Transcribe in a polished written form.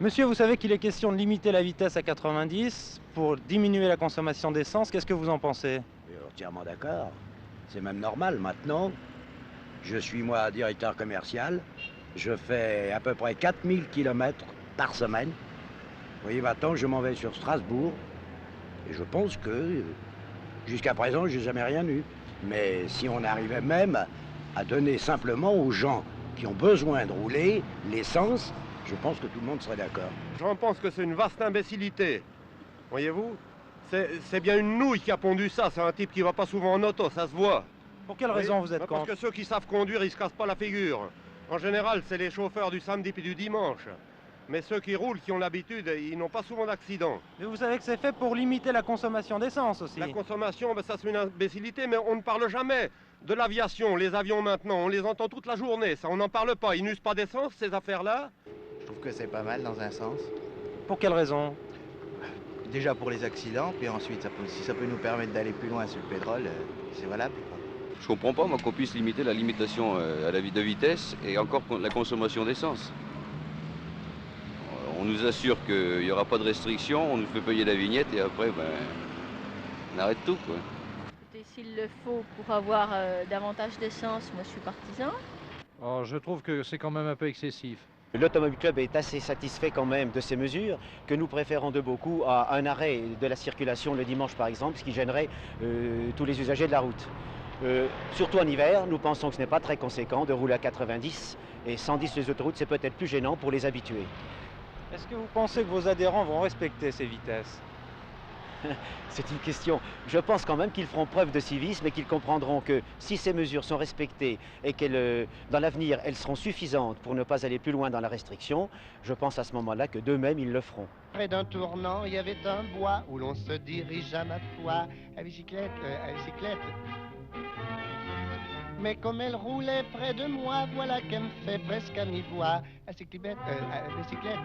Monsieur, vous savez qu'il est question de limiter la vitesse à 90 pour diminuer la consommation d'essence. Qu'est-ce que vous en pensez? Je suis entièrement d'accord. C'est même normal maintenant. Je suis moi directeur commercial. Je fais à peu près 4 000 km par semaine. Vous voyez, maintenant je m'en vais sur Strasbourg. Et je pense que jusqu'à présent, j'ai jamais rien eu. Mais si on arrivait même à donner simplement aux gens qui ont besoin de rouler l'essence, je pense que tout le monde serait d'accord. J'en pense que c'est une vaste imbécilité. Voyez-vous? C'est bien une nouille qui a pondu ça. C'est un type qui va pas souvent en auto, ça se voit. Pour quelle Oui, raison vous êtes parce contre? que ceux qui savent conduire, ils se cassent pas la figure. En général, c'est les chauffeurs du samedi puis du dimanche. Mais ceux qui roulent, qui ont l'habitude, ils n'ont pas souvent d'accident. Mais vous savez que c'est fait pour limiter la consommation d'essence aussi. La consommation, ben ça c'est une imbécilité, mais on ne parle jamais de l'aviation. Les avions maintenant, on les entend toute la journée, ça on n'en parle pas. Ils n'usent pas d'essence, ces affaires-là. Je trouve que c'est pas mal dans un sens. Pour quelle raison? Déjà pour les accidents, puis ensuite, si ça peut nous permettre d'aller plus loin sur le pétrole, c'est valable, quoi. Je comprends pas, moi, qu'on puisse limiter la limitation à la de vitesse et encore la consommation d'essence. On nous assure qu'il n'y aura pas de restriction, on nous fait payer la vignette et après, ben, on arrête tout, quoi. Écoutez, s'il le faut pour avoir davantage d'essence, moi je suis partisan. Alors, je trouve que c'est quand même un peu excessif. L'Automobile Club est assez satisfait quand même de ces mesures que nous préférons de beaucoup à un arrêt de la circulation le dimanche par exemple, ce qui gênerait tous les usagers de la route. Surtout en hiver, nous pensons que ce n'est pas très conséquent de rouler à 90 et 110 sur les autoroutes, c'est peut-être plus gênant pour les habitués. Est-ce que vous pensez que vos adhérents vont respecter ces vitesses? C'est une question. Je pense quand même qu'ils feront preuve de civisme et qu'ils comprendront que si ces mesures sont respectées et qu'elles, dans l'avenir, elles seront suffisantes pour ne pas aller plus loin dans la restriction, je pense à ce moment-là que d'eux-mêmes, ils le feront. Près d'un tournant, il y avait un bois où l'on se dirige à ma foi. À bicyclette, à bicyclette. Mais comme elle roulait près de moi, voilà qu'elle me fait presque à mi-voix. À bicyclette, à bicyclette.